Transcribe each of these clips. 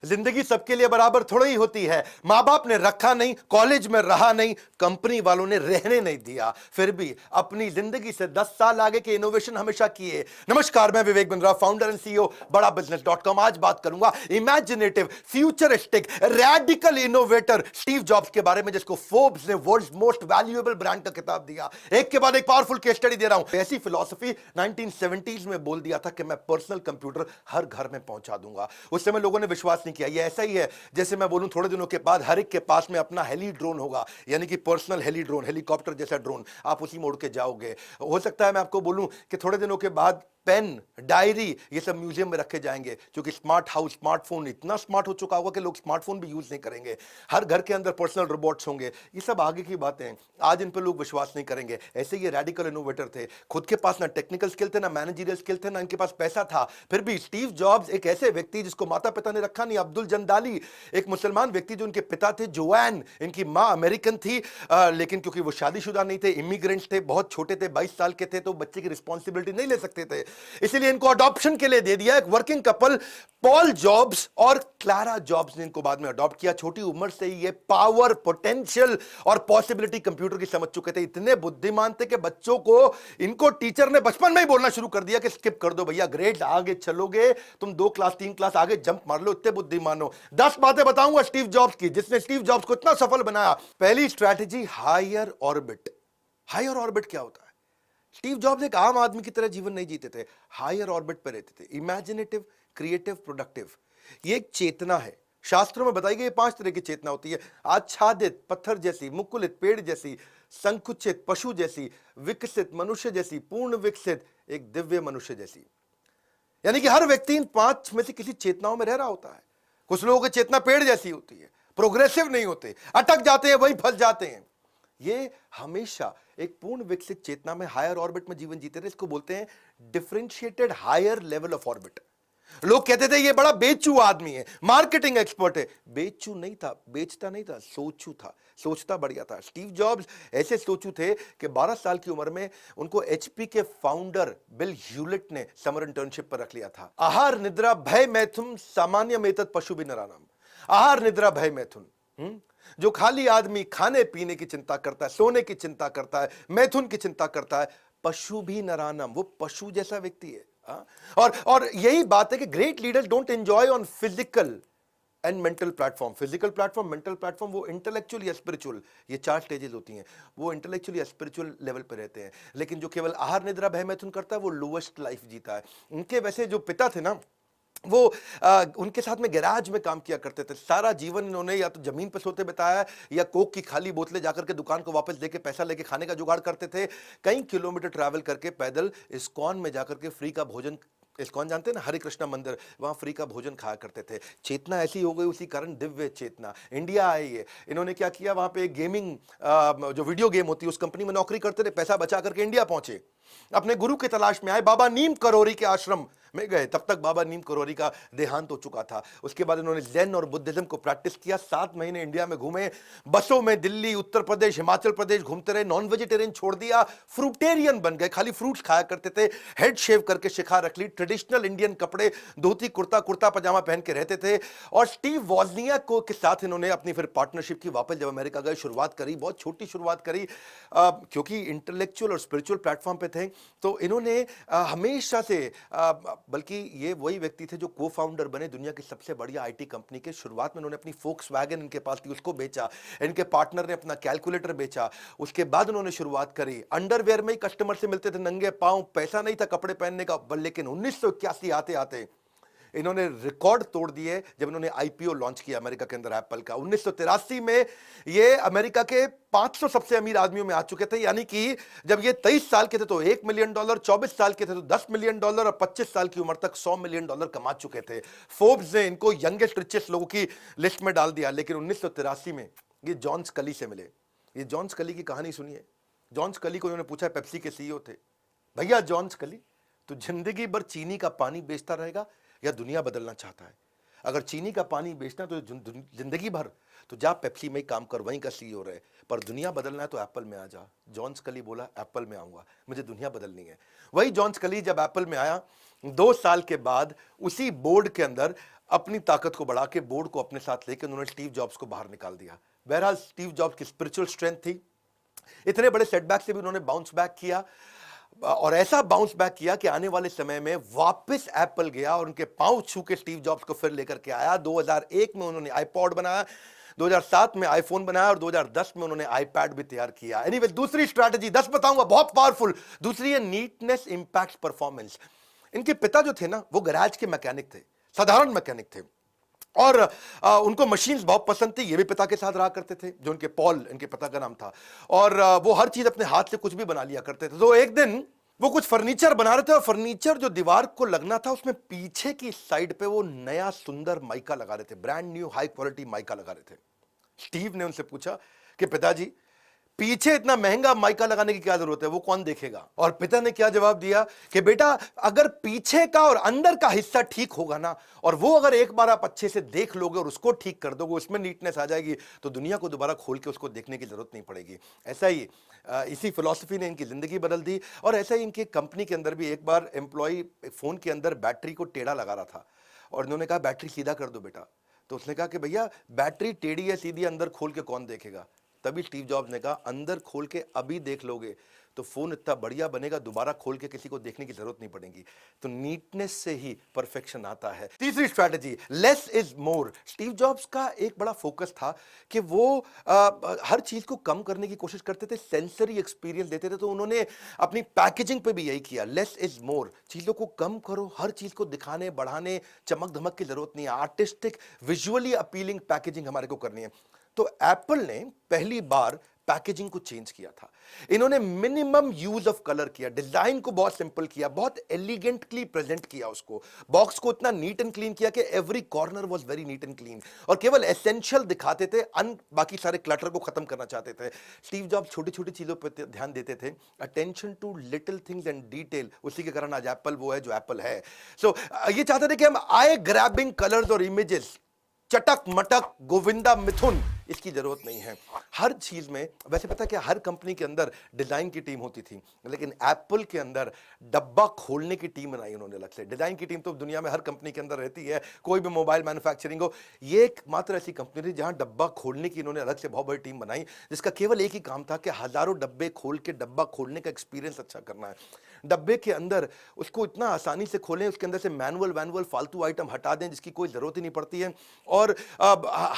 जिंदगी सबके लिए बराबर थोड़ी ही होती है। मां बाप ने रखा नहीं, कॉलेज में रहा नहीं, कंपनी वालों ने रहने नहीं दिया, फिर भी अपनी जिंदगी से 10 साल आगे के इनोवेशन हमेशा किए। नमस्कार, मैं Vivek Bindra, founder and CEO बड़ा बिजनेस.com। आज बात करूंगा imaginative, futuristic, radical innovator Steve jobs के बारे में, जिसको फोर्ब्स ने वर्ल्ड्स मोस्ट वैल्यूएबल ब्रांड का खिताब दिया। एक के बाद एक पावरफुल केस स्टडी दे रहा हूं। ऐसी फिलॉसफी 1970s में बोल दिया था कि मैं पर्सनल कंप्यूटर हर घर में पहुंचा दूंगा। उस समय लोगों ने विश्वास नहीं किया। ये ऐसा ही है जैसे मैं बोलूं थोड़े दिनों के बाद हर एक के पास में अपना हेली ड्रोन होगा, यानी कि पर्सनल हेली ड्रोन, हेलीकॉप्टर जैसा ड्रोन, आप उसी में उड़ के जाओगे। हो सकता है मैं आपको बोलूं कि थोड़े दिनों के बाद पेन, डायरी, ये सब म्यूजियम में रखे जाएंगे, क्योंकि स्मार्ट हाउस, स्मार्टफोन इतना स्मार्ट हो चुका होगा कि लोग स्मार्टफोन भी यूज नहीं करेंगे। हर घर के अंदर पर्सनल रोबोट्स होंगे। ये सब आगे की बातें हैं, आज इन पर लोग विश्वास नहीं करेंगे। ऐसे ये रेडिकल इनोवेटर थे, खुद के पास ना टेक्निकल स्किल थे, ना मैनेजरियल स्किल थे, ना इनके पास पैसा था। फिर भी स्टीव जॉब्स एक ऐसे व्यक्ति जिसको माता पिता ने रखा नहीं, अब्दुल जंदाली, एक मुसलमान व्यक्ति जो उनके पिता थे, जोआन, इनकी मां अमेरिकन थी, लेकिन क्योंकि वो शादीशुदा नहीं थे, इमिग्रेंट्स थे, बहुत छोटे थे, 22 साल के थे, तो बच्चे की रिस्पॉन्सिबिलिटी नहीं ले सकते थे, इसलिए इनको अडॉप्शन के लिए दे दिया। एक वर्किंग कपल पॉल जॉब्स और क्लारा जॉब्स ने इनको बाद में अडॉप्ट किया। छोटी उम्र से ही ये पावर, पोटेंशियल और पॉसिबिलिटी कंप्यूटर की समझ चुके थे। इतने बुद्धिमान थे कि बच्चों को इनको टीचर ने बचपन में ही बोलना शुरू कर दिया कि स्किप कर दो भैया, ग्रेड आगे चलोगे, तुम 2 क्लास 3 क्लास आगे जंप मार लो, इतने बुद्धिमान हो। 10 बातें बताऊंगा स्टीव जॉब्स की, जिसने स्टीव जॉब्स को इतना सफल बनाया। पहली strategy, higher orbit. Higher orbit क्या होता है? स्टीव जॉब्स एक आम आदमी की तरह जीवन नहीं जीते थे, हायर ऑर्बिट पर रहते थे। इमेजिनेटिव, क्रिएटिव, प्रोडक्टिव, ये एक चेतना है। शास्त्रों में बताई गई 5 तरह की चेतना होती है। आच्छादित, पत्थर जैसी, मुकुलित, पेड़ जैसी, संकुचित, पशु जैसी, विकसित, मनुष्य जैसी, पूर्ण विकसित, एक दिव्य मनुष्य जैसी। यानी कि हर व्यक्ति इन 5 में से किसी चेतनाओं में रह रहा होता है। कुछ लोगों की चेतना पेड़ जैसी होती है, प्रोग्रेसिव नहीं होते, अटक जाते हैं, वहीं फंस जाते हैं। ये हमेशा एक पूर्ण विकसित चेतना में, हायर ऑर्बिट में जीवन जीते थे। इसको बोलते हैं differentiated higher level of orbit. लोग कहते थे ये बड़ा बेचू आदमी है, मार्केटिंग एक्सपर्ट है। बेचू नहीं था, बेचता नहीं था, सोचू था, सोचता बढ़िया था। स्टीव जॉब्स ऐसे सोचू थे कि 12 साल की उम्र में उनको एचपी के फाउंडर बिल ह्यूलेट ने समर इंटर्नशिप पर रख लिया था। आहार निद्रा भय मैथुन सामान्य मेतद पशु भी नरानाम। आहार निद्रा भय मैथुन, जो खाली आदमी खाने पीने की चिंता करता है, सोने की चिंता करता है, मैथुन की चिंता करता है, पशु भी नरानम, वो पशु जैसा व्यक्ति है। और यही बात है कि great leaders don't enjoy on physical and mental platform. Physical platform, mental platform, वो इंटेलेक्चुअल या स्पिरिचुअल, ये 4 स्टेजेस होती हैं। वो इंटेलेक्चुअल या स्पिरिचुअल लेवल पे रहते हैं। लेकिन जो केवल आहार निद्रा भय मैथुन करता है, वो लोएस्ट लाइफ जीता है। उनके वैसे जो पिता थे ना, वो उनके साथ में गैराज में काम किया करते थे। सारा जीवन इन्होंने या तो जमीन पर सोते बिताया, या कोक की खाली बोतलें जाकर के दुकान को वापस देके पैसा लेके खाने का जुगाड़ करते थे। कई किलोमीटर ट्रैवल करके पैदल इस्कॉन में जाकर के फ्री का भोजन, इस्कॉन जानते हैं ना, हरे कृष्णा मंदिर, वहां फ्री का भोजन खाया करते थे। चेतना ऐसी हो गई, उसी कारण दिव्य चेतना। इंडिया आए ये, इन्होंने क्या किया, वहां पे गेमिंग, जो वीडियो गेम होती है, उस कंपनी में नौकरी करते थे, पैसा बचा करके इंडिया पहुंचे, अपने गुरु की तलाश में आए, बाबा नीम करोरी के आश्रम में गए। तब तक बाबा नीम करोरी का देहांत हो चुका था। उसके बाद इन्होंने जैन और बुद्धिज्म को प्रैक्टिस किया। 7 महीने इंडिया में घूमे, बसों में दिल्ली, उत्तर प्रदेश, हिमाचल प्रदेश घूमते रहे। नॉन वेजिटेरियन छोड़ दिया, फ्रूटेरियन बन गए, खाली फ्रूट्स खाया करते थे। हेड शेव करके शिखा रख ली, ट्रेडिशनल इंडियन कपड़े, धोती कुर्ता, कुर्ता पजामा पहन के रहते थे। और स्टीव वॉजनियाक को के साथ इन्होंने अपनी फिर पार्टनरशिप की। वापस जब अमेरिका गए, शुरुआत करी, बहुत छोटी शुरुआत करी, क्योंकि इंटेलेक्चुअल और स्पिरिचुअल प्लेटफॉर्म पे थे। तो इन्होंने हमेशा से, बल्कि ये वही व्यक्ति थे जो को फाउंडर बने दुनिया की सबसे बढ़िया आईटी कंपनी के। शुरुआत में उन्होंने अपनी फोक्सवैगन इनके पास थी, उसको बेचा। इनके पार्टनर ने अपना कैलकुलेटर बेचा। उसके बाद उन्होंने शुरुआत करी, अंडरवेयर में ही कस्टमर से मिलते थे नंगे पांव, पैसा नहीं था कपड़े पहनने का। लेकिन 1981 आते आते इन्होंने रिकॉर्ड तोड़ दिए जब इन्होंने आईपीओ लॉन्च किया अमेरिका के अंदर एप्पल का। 1983 में ये अमेरिका के 500 सबसे अमीर आदमियों में आ चुके थे। यानी कि जब ये 23 साल के थे तो $1 मिलियन, 24 साल के थे तो $10 मिलियन, और 25 साल की उम्र तक $100 मिलियन कमा चुके थे। फोर्ब्स ने इनको यंगेस्ट रिचेस्ट लोगों की लिस्ट में डाल दिया। लेकिन 1983 में ये जॉन स्कली से मिले। ये जॉन स्कली की कहानी सुनिए। जॉन स्कली को इन्होंने पूछा, पेप्सी के सीईओ थे, भैया जॉन स्कली, तो जिंदगी भर चीनी का पानी बेचता रहेगा या दुनिया बदलना चाहता है? अगर चीनी का पानी बेचना तो जिंदगी भर तो जा पेप्सी में ही काम कर, वहीं का सीईओ रहे, पर दुनिया बदलना है तो एप्पल में आ जा। जॉन स्कली बोला एप्पल में आऊंगा, मुझे दुनिया बदलनी है। वही जॉन स्कली जब एप्पल में आया 2 साल के बाद उसी बोर्ड के अंदर अपनी ताकत को बढ़ा के बोर्ड को अपने साथ लेकर उन्होंने स्टीव जॉब्स को बाहर निकाल दिया। बहरहाल स्टीव जॉब्स की स्पिरिचुअल स्ट्रेंथ थी, इतने बड़े सेटबैक से भी उन्होंने बाउंस बैक किया, और ऐसा बाउंस बैक किया कि आने वाले समय में वापस एप्पल गया और उनके पांव छू के स्टीव जॉब्स को फिर लेकर के आया। 2001 में उन्होंने आईपॉड बनाया, 2007 में आईफोन बनाया और 2010 में उन्होंने आईपैड भी तैयार किया। एनीवे, दूसरी स्ट्रैटेजी 10 बताऊंगा, बहुत पावरफुल। दूसरी है नीटनेस इंपैक्ट परफॉर्मेंस। इनके पिता जो थे ना, वो गैराज के मैकेनिक थे, साधारण मैकेनिक थे, और उनको मशीन्स बहुत पसंद थी। ये भी पिता के साथ रहा करते थे, जो उनके पॉल, इनके पिता का नाम था, और वो हर चीज अपने हाथ से कुछ भी बना लिया करते थे। तो एक दिन वो कुछ फर्नीचर बना रहे थे और फर्नीचर जो दीवार को लगना था उसमें पीछे की साइड पे वो नया सुंदर माइका लगा रहे थे, brand new high quality mica लगा रहे थे। स्टीव ने उनसे पूछा कि पिताजी, पीछे इतना महंगा माइका लगाने की क्या जरूरत है, वो कौन देखेगा? और पिता ने क्या जवाब दिया कि बेटा, अगर पीछे का और अंदर का हिस्सा ठीक होगा ना, और वो अगर एक बार आप अच्छे से देख लोगे और उसको ठीक कर दोगे, उसमें नीटनेस आ जाएगी, तो दुनिया को दोबारा खोल के उसको देखने की जरूरत नहीं पड़ेगी। ऐसा ही इसी फिलॉसफी ने इनकी जिंदगी बदल दी। और ऐसा ही इनकी कंपनी के अंदर भी एक बार एम्प्लॉय फोन के अंदर बैटरी को टेढ़ा लगा रहा था, और उन्होंने कहा बैटरी सीधा कर दो बेटा। तो उसने कहा कि भैया, बैटरी टेढ़ी है सीधी, अंदर खोल के कौन देखेगा? तभी स्टीव जॉब्स ने कहा, अंदर खोल के अभी देख लोगे तो फोन इतना बढ़िया बनेगा, दोबारा खोल के किसी को देखने की जरूरत नहीं पड़ेगी। तो नीटनेस से ही परफेक्शन आता है। तीसरी strategy, less is more. Steve jobs का एक बड़ा फोकस था कि वो हर चीज को कम करने की कोशिश करते थे, सेंसरी एक्सपीरियंस देते थे। तो उन्होंने अपनी पैकेजिंग पे भी यही किया, लेस इज मोर। चीजों को कम करो, हर चीज को दिखाने बढ़ाने चमक धमक की जरूरत नहीं है, आर्टिस्टिक विजुअली अपीलिंग पैकेजिंग हमारे को करनी है। तो एप्पल ने पहली बार पैकेजिंग को चेंज किया था। इन्होंने मिनिमम यूज ऑफ कलर किया, डिजाइन को बहुत सिंपल किया, बहुत एलिगेंटली प्रेजेंट किया उसको, बॉक्स को इतना नीट एंड क्लीन किया कि every corner was very neat and clean, और केवल एसेंशियल दिखाते थे, बाकी सारे क्लटर को खत्म करना चाहते थे। स्टीव जॉब्स छोटी छोटी चीजों पर ध्यान देते थे, attention to little things and detail. उसी के कारण आज एप्पल वो है जो एप्पल है। सो ये चाहते थे कि हम आई ग्रैबिंग कलर्स और इमेजेस, चटक मटक गोविंदा मिथुन, इसकी जरूरत नहीं है हर चीज में। वैसे पता क्या, हर कंपनी के अंदर डिजाइन की टीम होती थी, लेकिन एप्पल के अंदर डब्बा खोलने की टीम बनाई उन्होंने अलग से। डिजाइन की टीम तो दुनिया में हर कंपनी के अंदर रहती है, कोई भी मोबाइल मैन्युफैक्चरिंग हो, ये एकमात्र ऐसी कंपनी थी जहां डब्बा खोलने की इन्होंने अलग से बहुत बड़ी टीम बनाई, जिसका केवल एक ही काम था कि हजारों डब्बे खोल के डब्बा खोलने का एक्सपीरियंस अच्छा करना है। डब्बे के अंदर उसको इतना आसानी से खोलें, उसके अंदर से मैनुअल फालतू आइटम हटा दें जिसकी कोई जरूरत ही नहीं पड़ती है, और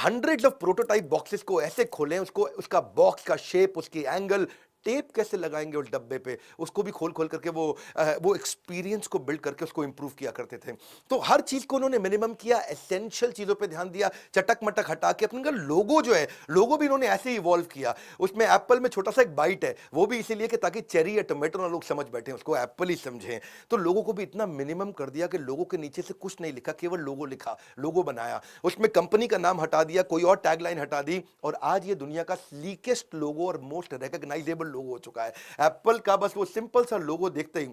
हंड्रेड्स ऑफ प्रोटोटाइप बॉक्सेस को ऐसे खोलें, उसको, उसका बॉक्स का शेप, उसकी एंगल, टेप कैसे लगाएंगे उस डब्बे पे, उसको भी खोल खोल करके वो एक्सपीरियंस को बिल्ड करके उसको इंप्रूव किया करते थे। तो हर चीज को उन्होंने मिनिमम किया, एसेंशियल चीजों पे ध्यान दिया, चटक मटक हटा के। अपने लोगो जो है, लोगो भी इन्होंने ऐसे ही इवॉल्व किया। उसमें एप्पल में छोटा सा एक बाइट है, वो भी इसीलिए कि ताकि चेरी या टोमेटो ना लोग समझ बैठे, उसको एप्पल ही समझें। तो लोगों को भी इतना मिनिमम कर दिया कि लोगों के नीचे से कुछ नहीं लिखा, केवल लोगो लिखा, लोगो बनाया, उसमें कंपनी का नाम हटा दिया, कोई और टैगलाइन हटा दी, और आज ये दुनिया का स्लीकेस्ट लोगो और मोस्ट रिकॉग्नाइजेबल लोगो हो चुका है। एप्पल का बस वो सिंपल सा लोगो देखते ही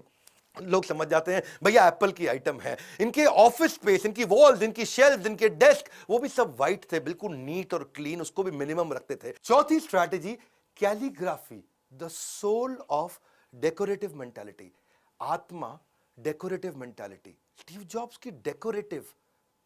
लोग समझ जाते हैं भैया एप्पल की आइटम है। इनके ऑफिस स्पेस, इनकी वॉल्स, इनकी शेल्फ, इनके डेस्क, वो भी सब वाइट थे, बिल्कुल नीट और क्लीन, उसको भी मिनिमम रखते थे। चौथी strategy, calligraphy, the soul of decorative mentality. आत्मा डेकोरेटिव मेंटालिटी, स्टीव जॉब्स की डेकोरेटिव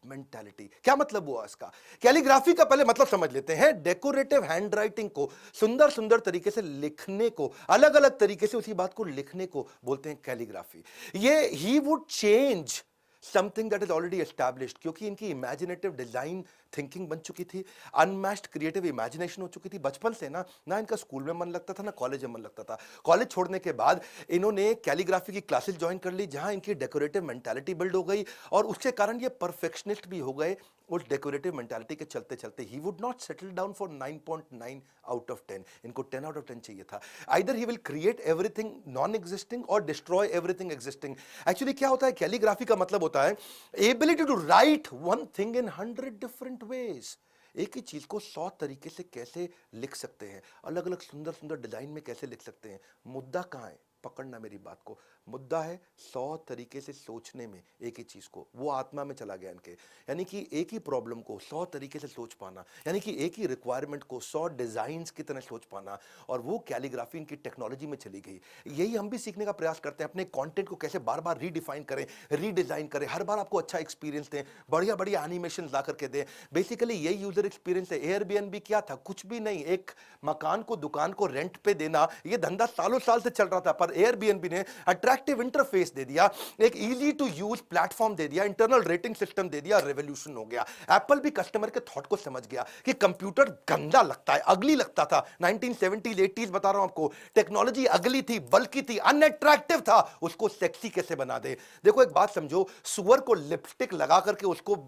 मेंटालिटी। क्या मतलब हुआ इसका? कैलीग्राफी का पहले मतलब समझ लेते हैं। डेकोरेटिव हैंडराइटिंग को, सुंदर सुंदर तरीके से लिखने को, अलग अलग तरीके से उसी बात को लिखने को बोलते हैं कैलीग्राफी। ये he would change something that is already established, क्योंकि इनकी इमेजिनेटिव डिजाइन थिंकिंग बन चुकी थी, अनमैच्ड क्रिएटिव इमेजिनेशन हो चुकी थी। बचपन से ना इनका स्कूल में मन लगता था, ना कॉलेज में मन लगता था। कॉलेज छोड़ने के बाद इन्होंने कैलीग्राफी की क्लासेस ज्वाइन कर ली, जहां इनकी डेकोरेटिव मेंटालिटी बिल्ड हो गई, और उसके कारण ये परफेक्शनिस्ट भी हो गए उस डेकोरेटिव मेंटालिटी के चलते चलते। He would not settle down for 9.9 out of 10, इनको 10 आउट ऑफ 10 चाहिए था। Either he will create everything non existing और डिस्ट्रॉय एवरीथिंग एग्जिस्टिंग। एक्चुअली क्या होता है, कैलीग्राफी का मतलब होता है ability to write one thing in 100 different ways. एक ही चीज को 100 तरीके से कैसे लिख सकते हैं, अलग अलग सुंदर सुंदर डिजाइन में कैसे लिख सकते हैं। मुद्दा कहां है? पकड़ना मेरी बात को, मुद्दा है 100 तरीके से सोचने में एक ही चीज को, वो आत्मा में चला गया इनके। यानी कि एक ही प्रॉब्लम को 100 तरीके से सोच पाना, यानी कि एक ही रिक्वायरमेंट को 100 डिजाइन्स की तरह सोच पाना, और वो कैलीग्राफी इनकी टेक्नोलॉजी में चली गई। यही हम भी सीखने का प्रयास करते हैं, अपने कंटेंट को कैसे बार बार रीडिफाइन करें, रीडिजाइन करें, हर बार आपको अच्छा एक्सपीरियंस दें, बढ़िया बढ़िया एनिमेशन ला करके दें। बेसिकली यही यूजर एक्सपीरियंस है। एयरबीएनबी क्या था? कुछ भी नहीं, एक मकान को, दुकान को रेंट पे देना। ये धंधा सालों साल से चल रहा था, पर एयरबीएनबी ने अट्रैक्टिव इंटरफेस दे दिया, एक इजी टू यूज प्लेटफॉर्म दे दिया, इंटरनल रेटिंग सिस्टम दे दिया, रेवोल्यूशन हो गया। एप्पल भी कस्टमर के थॉट को समझ गया कि कंप्यूटर गंदा लगता है, अगली लगता था। 1970s 80s बता रहा हूं आपको, टेक्नोलॉजी अगली थी, बल्कि थी, अनअट्रैक्टिव था, उसको सेक्सी कैसे बना दे। देखो एक बात समझो, सुअर को लिपस्टिक लगा करके उसको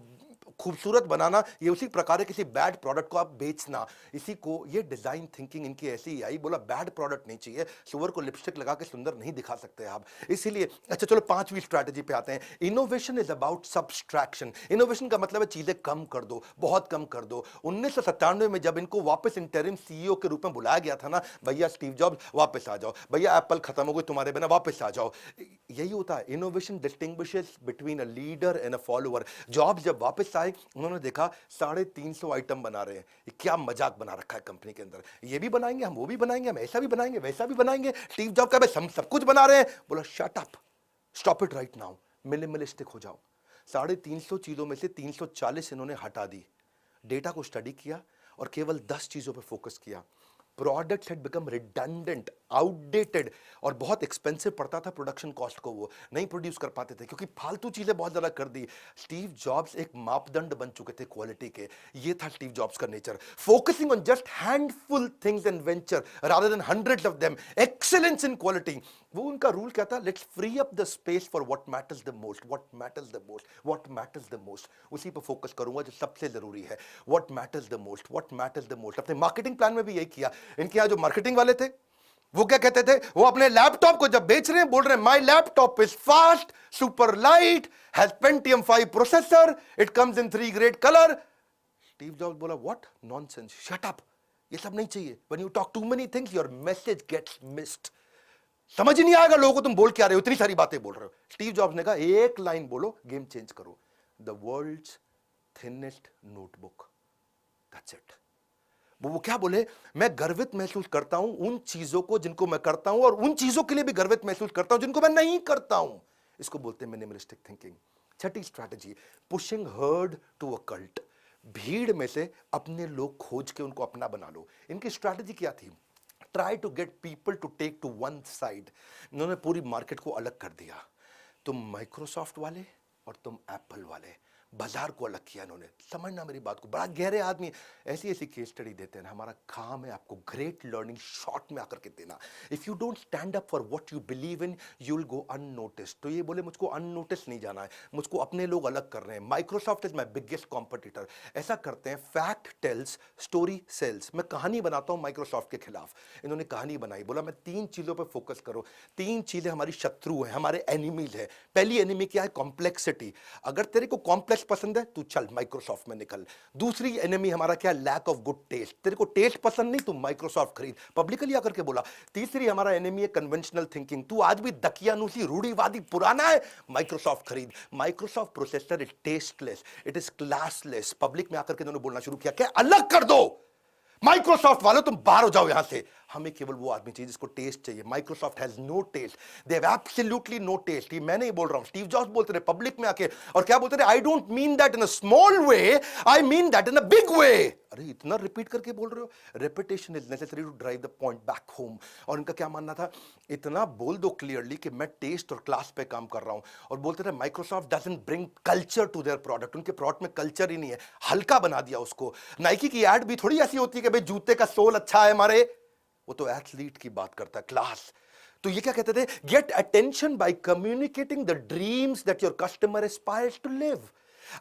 खूबसूरत बनाना, ये उसी प्रकार है किसी बैड प्रोडक्ट को आप बेचना। इसी को, ये डिजाइन थिंकिंग इनकी ऐसी ही आई, बोला बैड प्रोडक्ट नहीं चाहिए, सुअर को लिपस्टिक लगा के सुंदर नहीं दिखा सकते आप, इसीलिए। अच्छा चलो 5वीं स्ट्रैटेजी पे आते हैं। Innovation is about subtraction. Innovation का मतलब है चीजें कम कर दो, बहुत कम कर दो। 1997 में जब इनको वापस इंटरिम सीईओ के रूप में बुलाया गया था ना, भैया स्टीव जॉब्स वापस आ जाओ, भैया एप्पल खत्म हो गई तुम्हारे बिना, वापस आ जाओ। यही होता है, innovation distinguishes between a leader and a follower. Jobs जब वापस आए, उन्होंने देखा 350 आइटम बना रहे हैं, ये क्या मजाक बना रखा है कंपनी के अंदर, ये भी बनाएंगे, हम वो भी बनाएंगे, हम ऐसा भी बनाएंगे, वैसा भी बनाएंगे। स्टीव जॉब का हम सब कुछ बना रहे हैं। बोला shut up, stop it right now, minimalistic हो जाओ। 350 चीजों में से 340 इन्होंने हटा दी, डेटा को स्टडी किया और केवल 10 चीजों पर फोकस किया। Products had become redundant, outdated, और बहुत एक्सपेंसिव पड़ता था प्रोडक्शन कॉस्ट को, वो नहीं प्रोड्यूस कर पाते थे क्योंकि फालतू चीजें बहुत ज्यादा कर दी। स्टीव जॉब्स एक मापदंड बन चुके थे क्वालिटी के, ये था स्टीव जॉब्स का nature. Focusing on just handful things and venture rather than hundreds of them, excellence in quality. वो उनका रूल क्या था? Let's free up the space for what matters the most, what matters the most, what matters the most, उसी पर focus करूंगा जो सबसे जरूरी है। What matters the most, what matters the most. अपने मार्केटिंग प्लान में भी यही किया। इनके यहां जो मार्केटिंग वाले थे, वो क्या कहते थे? वो अपने लैपटॉप को जब बेच रहे हैं, बोल रहे हैं my laptop is fast, super light, has Pentium 5 processor, it comes in 3 grade colour. Steve Jobs बोला व्हाट नॉनसेंस, शट अप, ये सब नहीं चाहिए। When you talk to many things your message gets missed. समझ ही नहीं आएगा लोगों को तुम बोल क्या रहे हो, इतनी सारी बातें बोल रहे हो। स्टीव जॉब्स ने कहा एक लाइन बोलो, गेम चेंज करो, the world's thinnest notebook, that's it. वो क्या बोले? मैं गर्वित महसूस करता हूं उन चीजों को जिनको मैं करता हूं, और उन चीजों के लिए भी गर्वित महसूस करता हूं जिनको मैं नहीं करता हूं। इसको बोलते हैं मिनिमलिस्टिक थिंकिंग। छठी strategy, pushing herd to a cult. भीड़ में से अपने लोग खोज के उनको अपना बना लो। इनकी स्ट्रैटेजी क्या थी? Try to get people to take to one side. इन्होंने पूरी मार्केट को अलग कर दिया, तुम माइक्रोसॉफ्ट वाले और तुम एप्पल वाले, बाजार को अलग किया इन्होंने। समझना मेरी बात को, बड़ा गहरे आदमी ऐसी ऐसी केस स्टडी देते हैं। हमारा काम है आपको ग्रेट लर्निंग शॉर्ट में आकर के देना। If you don't stand up for what you believe in, you will go unnoticed. तो ये बोले मुझको अननोटिस नहीं जाना है, मुझको अपने लोग अलग कर रहे हैं। Microsoft is my biggest competitor. ऐसा करते हैं, फैक्ट टेल्स स्टोरी सेल्स। मैं कहानी बनाता हूं माइक्रोसॉफ्ट के खिलाफ। इन्होंने कहानी बनाई, बोला मैं 3 चीजों पर फोकस करो। 3 चीजें हमारी शत्रु हैं, हमारे एनिमीज है। पहली एनिमी क्या है? कॉम्प्लेक्सिटी। अगर तेरे को कॉम्प्लेक्स पसंद है तू चल माइक्रोसॉफ्ट में निकल। दूसरी एनिमी हमारा क्या? Lack of good taste. तेरे को टेस्ट पसंद नहीं, तू माइक्रोसॉफ्ट खरीद, पब्लिकली आकर के बोला। तीसरी हमारा एनिमी है कन्वेंशनल थिंकिंग। तू आज भी दकियानुसी रूढ़िवादी पुराना है, माइक्रोसॉफ्ट खरीद। Microsoft processor is tasteless, it is classless. Public में आकर के उन्होंने बोलना शुरू किया, क्या अलग कर दो माइक्रोसॉफ्ट वालों, तुम बाहर हो जाओ यहां से। हमें केवल वो आदमी चाहिए जिसको टेस्ट चाहिए। Microsoft has no taste, they have absolutely no taste. ये मैं नहीं बोल रहा हूं, स्टीव जॉब्स बोलते रहे पब्लिक में आके। और क्या बोलते रहे? I don't mean that in a small way, I mean that in a big way. अरे इतना रिपीट करके बोल रहे हो? Repetition is necessary to drive the point back home. और इनका क्या मानना था? इतना बोल दो क्लियरली कि मैं टेस्ट और क्लास पे काम कर रहा हूं। और बोलते थे Microsoft doesn't bring culture to their product. उनके प्रोडक्ट में कल्चर ही नहीं है, हल्का बना दिया उसको। नाइकी की एड भी थोड़ी ऐसी होती है कि भाई जूते का सोल अच्छा है हमारे, वो तो एथलीट की बात करता है, क्लास। तो ये क्या कहते थे? Get attention by communicating the dreams that your customer aspires to live.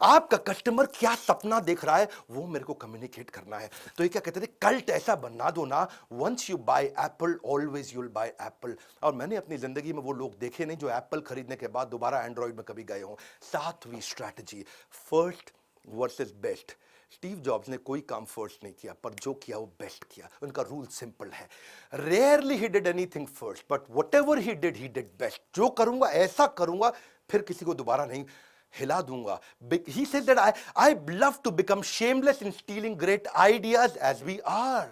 आपका कस्टमर क्या सपना देख रहा है वो मेरे को कम्युनिकेट करना है। तो ये क्या कहते थे? कल्ट ऐसा बना दो ना, once you buy Apple always you will buy Apple. और मैंने अपनी जिंदगी में वो लोग देखे नहीं जो एप्पल खरीदने के बाद दोबारा एंड्रॉइड में कभी गए हों। 7वीं strategy, first versus best. Steve Jobs ने कोई काम फर्स्ट नहीं किया, पर जो किया वो बेस्ट किया। उनका रूल सिंपल है, rarely he did anything first, but whatever he did best. जो करूंगा ऐसा करूंगा, फिर किसी को दोबारा नहीं हिला दूंगा। He said that I love to become shameless in stealing great ideas as we are.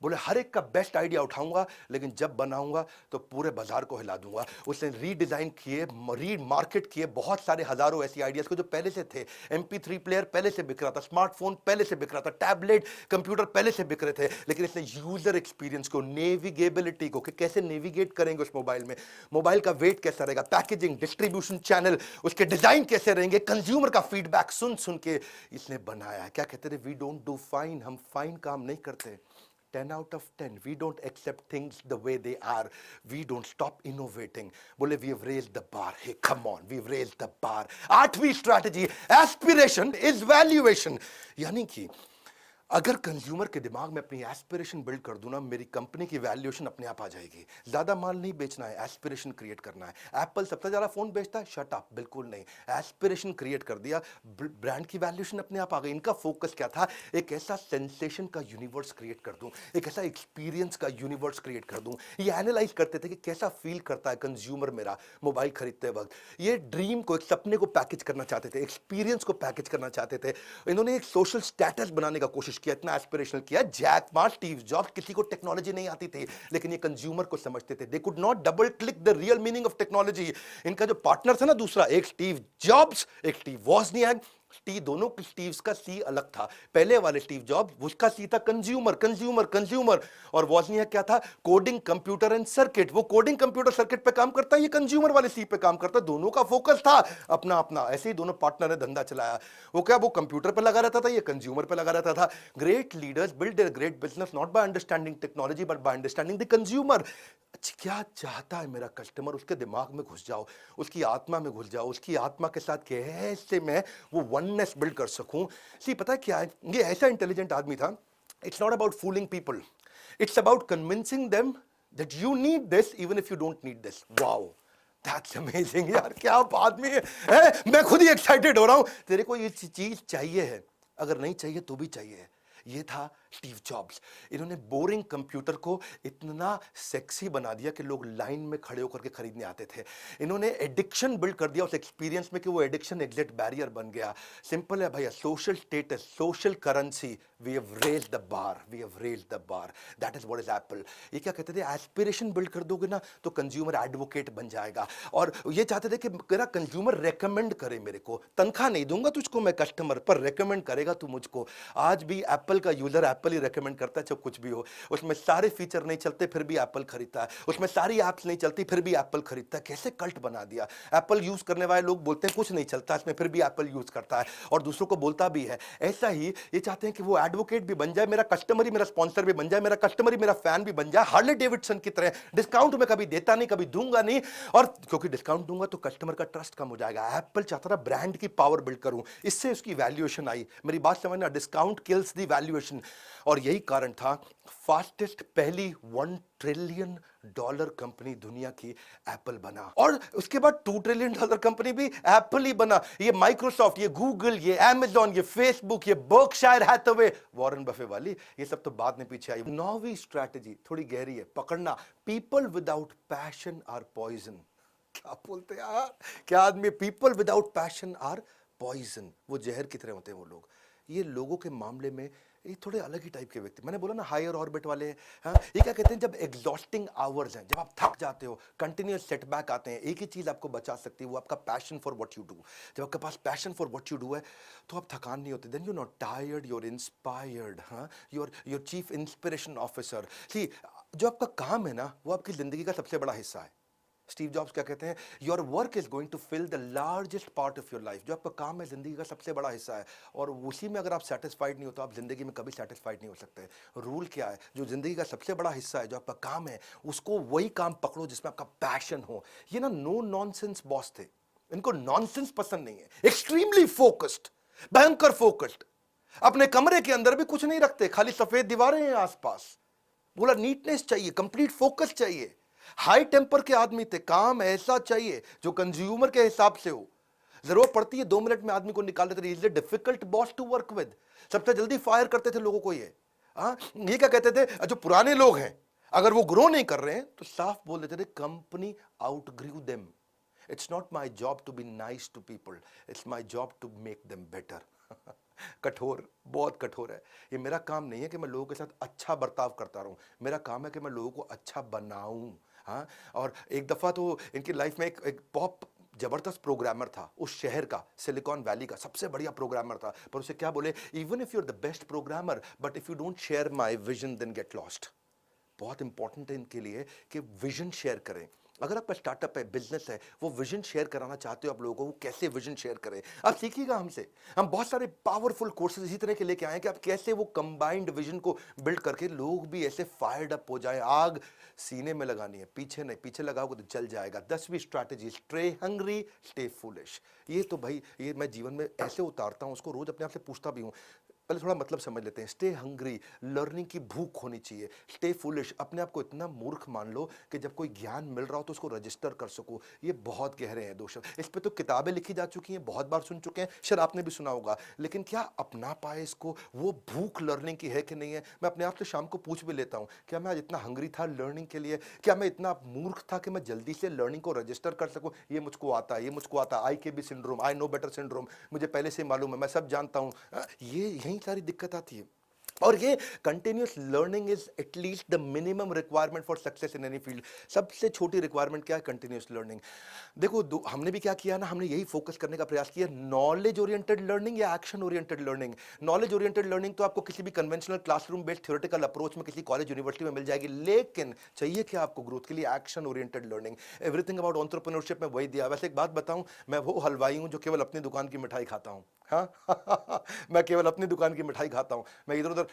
बोले हर एक का बेस्ट आइडिया उठाऊंगा, लेकिन जब बनाऊंगा तो पूरे बाजार को हिला दूंगा। उसने रीडिजाइन किए, री मार्केट किए बहुत सारे हजारों ऐसी आइडियाज को जो पहले से थे। MP3 प्लेयर पहले से बिक रहा था, स्मार्टफोन पहले से बिक रहा था, टैबलेट कंप्यूटर पहले से बिक रहे थे, लेकिन इसने यूजर एक्सपीरियंस को, नेविगेबिलिटी को, कि कैसे नेविगेट करेंगे उस मोबाइल में, मोबाइल का वेट कैसा रहेगा, पैकेजिंग, डिस्ट्रीब्यूशन चैनल, उसके डिजाइन कैसे रहेंगे, कंज्यूमर का फीडबैक सुन सुन के इसने बनाया। क्या कहते थे, वी डोंट डू फाइन, हम फाइन काम नहीं करते। 10 out of 10. We don't accept things the way they are. We don't stop innovating. बोले we have raised the bar. Hey, come on, we've raised the bar. 8वीं strategy, aspiration is valuation. यानी कि अगर consumer के दिमाग में अपनी aspiration build कर दूं ना, मेरी कंपनी की वैल्यूएशन अपने आप आ जाएगी। ज्यादा माल नहीं बेचना है, एस्पिरेशन क्रिएट करना है। एप्पल सबसे ज्यादा फोन बेचता है, शट अप, बिल्कुल नहीं। एस्पिरेशन क्रिएट कर दिया, ब्रांड की वैल्यूएशन अपने आप आ गई। इनका फोकस क्या था, एक ऐसा सेंसेशन का यूनिवर्स क्रिएट कर दूं, एक ऐसा एक्सपीरियंस का यूनिवर्स क्रिएट कर दूं। ये एनालाइज करते थे कि कैसा फील करता है कंज्यूमर मेरा मोबाइल खरीदते वक्त। ये ड्रीम को, एक सपने को पैकेज करना चाहते थे, एक्सपीरियंस को पैकेज करना चाहते थे। इन्होंने एक सोशल स्टेटस बनाने का कोशिश किया, इतना एस्पिरेशनल किया। जैक मा, स्टीव जॉब्स, किसी को टेक्नोलॉजी नहीं आती थी, लेकिन ये कंज्यूमर को समझते थे। They could not double click the real meaning of technology. इनका जो पार्टनर था ना दूसरा, एक स्टीव जॉब्स, एक स्टीव वॉजनियाक, दोनों स्टीव्स का सी अलग था। पहले वाले स्टीव जॉब्स, उसका सी था कंज्यूमर कंज्यूमर कंज्यूमर, और वॉजनियाक क्या था, कोडिंग कंप्यूटर एंड सर्किट। वो कोडिंग कंप्यूटर सर्किट पे काम करता है, ये कंज्यूमर वाले सी पे काम करता है। दोनों का फोकस था अपना अपना। ऐसे ही दोनों पार्टनर ने धंधा चलाया। वो क्या, वो कंप्यूटर पे लगा रहता था, ये कंज्यूमर पे लगा रहता था। Great leaders build their great business not by understanding technology but by understanding the consumer. क्या चाहता है मेरा कस्टमर, उसके दिमाग में घुस जाओ, उसकी आत्मा में घुस जाओ, उसकी आत्मा के साथ कैसे मैं वो वननेस बिल्ड कर सकूं। सी पता है क्या है, ये ऐसा इंटेलिजेंट आदमी था। It's not about fooling people, it's about convincing them that you need this even if you don't need this. Wow, that's amazing यार, क्या आदमी है, मैं खुद ही एक्साइटेड हो रहा हूं। तेरे को ये चीज चाहिए है, अगर नहीं चाहिए तो भी चाहिए। ये था स्टीव जॉब्स। इन्होंने बोरिंग कंप्यूटर को इतना सेक्सी बना दिया कि लोग लाइन में खड़े होकर के खरीदने आते थे। इन्होंने एडिक्शन बिल्ड कर दिया उस एक्सपीरियंस में कि वो एडिक्शन एग्जिट बैरियर बन गया। सिंपल है भैया, social status, social currency, we have raised the bar, we have raised the bar. That is what is Apple. ये क्या कहते थे, एस्पिरेशन बिल्ड कर दोगे ना तो कंज्यूमर एडवोकेट बन जाएगा। और ये चाहते थे कि मेरा कंज्यूमर रेकमेंड करे मेरे को। तनख्वाह नहीं दूंगा तुझको मैं कस्टमर, पर रेकमेंड करेगा तू मुझको। आज भी एप्पल का यूजर एप्पल ही रेकमेंड करता है, चाहे कुछ भी हो। उसमें सारे फीचर नहीं चलते फिर भी एप्पल खरीदता है, उसमें सारी एप्स नहीं चलती फिर भी एप्पल खरीदता है। कैसे कल्ट बना दिया। एप्पल यूज करने वाले लोग बोलते हैं कुछ नहीं चलता इसमें, फिर भी एप्पल यूज करता है और दूसरों को बोलता भी है। ऐसा ही ये चाहते हैं कि वो एडवोकेट भी बन जाए, मेरा कस्टमर ही मेरा स्पॉन्सर भी बन जाए, मेरा कस्टमर ही मेरा फैन भी बन जाए। हार्ले डेविडसन की तरह डिस्काउंट में कभी देता नहीं, कभी दूंगा नहीं, और क्योंकि डिस्काउंट दूंगा तो कस्टमर का ट्रस्ट कम हो जाएगा। एप्पल चाहता था ब्रांड की पावर बिल्ड करूं, इससे उसकी वैल्यूएशन आई। मेरी बात समझना, डिस्काउंट किल्स द वैल्यूएशन। और यही कारण था फास्टेस्ट पहली $1 ट्रिलियन कंपनी दुनिया की एप्पल बना, और उसके बाद $2 ट्रिलियन कंपनी भी एप्पल ही बना। ये माइक्रोसॉफ्ट, ये गूगल, ये अमेज़न, ये फेसबुक, ये बर्कशायर हैथवे, वॉरेन बफे वाली, ये सब तो बाद में पीछे आई। 9वीं स्ट्रैटेजी थोड़ी गहरी है, पकड़ना। People without passion are poison. क्या बोलते हैं यार, क्या आदमी, people without passion are poison. वो जहर की तरह होते हैं वो लोग। ये लोगों के मामले में ये थोड़े अलग ही टाइप के व्यक्ति, मैंने बोला ना हायर ऑर्बिट वाले। हाँ, ये क्या कहते हैं, जब एग्जॉस्टिंग आवर्स हैं, जब आप थक जाते हो, कंटिन्यूअस सेटबैक आते हैं, एक ही चीज आपको बचा सकती है, वो आपका passion for what you do. जब आपके पास passion for what you do है तो आप थकान नहीं होते, then you not tired, you are inspired. हाँ, your chief inspiration officer. See, जो आपका काम है ना, वो आपकी जिंदगी का सबसे बड़ा हिस्सा है। स्टीव जॉब्स क्या कहते हैं, your work is going to fill the largest part of your life. जो आपका काम है जिंदगी का सबसे बड़ा हिस्सा है, और उसी में अगर आप सेटिस्फाइड नहीं हो तो आप जिंदगी में कभी सेटिस्फाइड नहीं हो सकते। रूल क्या है, जो जिंदगी का सबसे बड़ा हिस्सा है, जो आपका काम है, उसको वही काम पकड़ो जिसमें आपका पैशन हो। ये ना नो नॉनसेंस बॉस थे, इनको नॉनसेंस पसंद नहीं है। एक्सट्रीमली फोकस्ड, भयंकर फोकस्ड। अपने कमरे के अंदर भी कुछ नहीं रखते, खाली सफेद दीवारें हैं आसपास। बोला नीटनेस चाहिए, कंप्लीट फोकस चाहिए। हाई टेम्पर के आदमी थे, काम ऐसा चाहिए जो कंज्यूमर के हिसाब से हो। जरूरत पड़ती है 2 मिनट में आदमी को निकाल देते थे। Is a difficult boss to work with, सबसे जल्दी फायर करते थे लोगों को। ये क्या कहते थे, जो पुराने लोग हैं अगर वो ग्रो नहीं कर रहे हैं तो साफ बोल देते थे, company outgrew them. It's not my job to be nice to people, it's my job to make them better. कठोर, बहुत कठोर है। ये मेरा काम नहीं है कि मैं लोगों के साथ अच्छा बर्ताव करता रहूं, मेरा काम है कि मैं लोगों को अच्छा बनाऊं। हाँ, और एक दफा तो इनकी लाइफ में एक बहुत जबरदस्त प्रोग्रामर था उस शहर का, सिलिकॉन वैली का सबसे बढ़िया प्रोग्रामर था, पर उसे क्या बोले, even if you are the best programmer but if you don't share my vision then get lost. बहुत इंपॉर्टेंट है इनके लिए कि विजन शेयर करें। अगर आपका स्टार्टअप है, बिजनेस है, वो विजन शेयर कराना चाहते हो आप लोगों को, वो कैसे विजन शेयर करें आप सीखिएगा हमसे। हम बहुत सारे पावरफुल कोर्सेज इसी तरह के लेके आए हैं कि आप कैसे वो कंबाइंड विजन को बिल्ड करके लोग भी ऐसे फायर्ड अप हो जाए। आग सीने में लगानी है, पीछे नहीं, पीछे लगाओगे तो जल जाएगा। 10वीं strategy, stay hungry stay foolish. ये तो भाई ये मैं जीवन में ऐसे उतारता हूं, उसको रोज अपने आप से पूछता भी हूं। पहले थोड़ा मतलब समझ लेते हैं। स्टे हंग्री, लर्निंग की भूख होनी चाहिए। स्टे फुलिश, अपने आप को इतना मूर्ख मान लो कि जब कोई ज्ञान मिल रहा हो तो उसको रजिस्टर कर सको। ये बहुत गहरे हैं 2 शब्द, इस पे तो किताबें लिखी जा चुकी हैं, बहुत बार सुन चुके हैं, शायद आपने भी सुना होगा, लेकिन क्या अपना पाए इसको? वो भूख लर्निंग की है कि नहीं है? मैं अपने आप से शाम को पूछ भी लेता हूँ, क्या मैं आज इतना हंग्री था लर्निंग के लिए? क्या मैं इतना मूर्ख था कि मैं जल्दी से लर्निंग को रजिस्टर कर सकूँ? ये मुझको आता है, ये मुझको आता है, IKB syndrome, I know better syndrome, मुझे पहले से मालूम है, मैं सब जानता हूँ। ये यही सारी दिक्कत आती है। और ये continuous learning is at least the minimum requirement for success in any field. सबसे छोटी रिक्वायरमेंट क्या है? Continuous learning. देखो हमने भी क्या किया ना, हमने यही फोकस करने का प्रयास किया, नॉलेज ओरिएंटेड लर्निंग या action oriented learning. Knowledge oriented learning तो आपको किसी भी conventional classroom based theoretical approach में किसी कॉलेज यूनिवर्सिटी में मिल जाएगी, लेकिन चाहिए क्या आपको ग्रोथ के लिए? Action oriented learning. Everything about entrepreneurship में वही दिया। वैसे एक बात बताऊं, मैं वो हलवाई हूं जो केवल अपनी दुकान की मिठाई खाता हूं। हाँ मैं केवल अपनी दुकान की मिठाई खाता हूं। मैं इधर उधर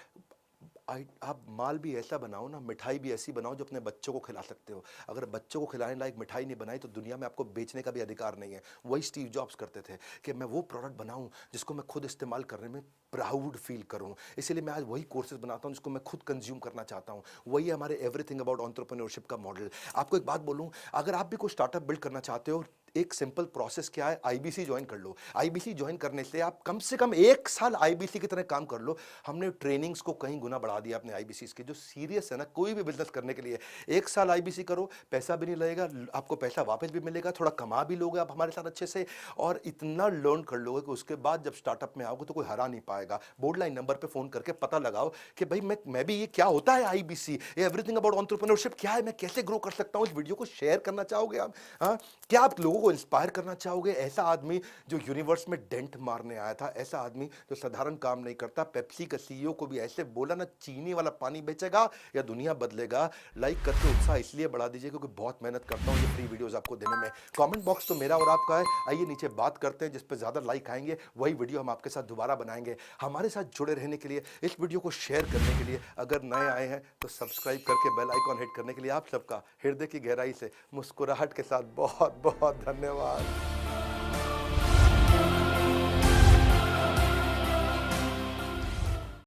आप माल भी ऐसा बनाओ ना, मिठाई भी ऐसी बनाओ जो अपने बच्चों को खिला सकते हो। अगर बच्चों को खिलाने लायक मिठाई नहीं बनाई तो दुनिया में आपको बेचने का भी अधिकार नहीं है। वही स्टीव जॉब्स करते थे कि मैं वो प्रोडक्ट बनाऊं जिसको मैं खुद इस्तेमाल करने में प्राउड फील करूं। इसीलिए मैं आज वही कोर्सेज बनाता हूं जिसको मैं खुद कंज्यूम करना चाहता हूं। वही हमारे एवरीथिंग अबाउट एंटरप्रेन्योरशिप का मॉडल। आपको एक बात बोलूं, अगर आप भी कोई स्टार्टअप बिल्ड करना चाहते हो, एक सिंपल प्रोसेस क्या है, IBC ज्वाइन कर लो। IBC ज्वाइन करने से आप कम से कम 1 साल IBC की तरह काम कर लो। हमने ट्रेनिंग्स को कहीं गुना बढ़ा दिया अपने IBC के। जो सीरियस है ना कोई भी बिजनेस करने के लिए, 1 साल IBC करो, पैसा भी नहीं लगेगा, आपको पैसा वापस भी मिलेगा, थोड़ा कमा भी लोगे आप हमारे साथ अच्छे से, और इतना लर्न कर लोगे कि उसके बाद जब स्टार्टअप में आओगे तो कोई हरा नहीं पाएगा। बोर्ड लाइन नंबर पे फोन करके पता लगाओ कि भाई मैं भी, ये क्या होता है IBC, ये एवरीथिंग अबाउट एंटरप्रेन्योरशिप क्या है, मैं कैसे ग्रो कर सकता हूं। इस वीडियो को शेयर करना चाहोगे आप? हाँ, क्या आप लोगों को इंस्पायर करना चाहोगे? ऐसा आदमी जो यूनिवर्स में डेंट मारने आया था, ऐसा आदमी जो साधारण काम नहीं करता। पेप्सी का CEO को भी ऐसे बोला ना, चीनी वाला पानी बेचेगा या दुनिया बदलेगा। लाइक करके उत्साह इसलिए बढ़ा दीजिए क्योंकि बहुत मेहनत करता हूं ये फ्री वीडियोस आपको देने में। कमेंट बॉक्स तो मेरा और आपका है, आइए नीचे बात करते हैं, जिस पे ज्यादा लाइक आएंगे वही वीडियो हम आपके साथ दोबारा बनाएंगे। हमारे साथ जुड़े रहने के लिए, इस वीडियो को शेयर करने के लिए, अगर नए आए हैं तो सब्सक्राइब करके बेल आइकॉन हिट करने के लिए आप सबका हृदय की गहराई से मुस्कुराहट के साथ बहुत बहुत धन्यवाद।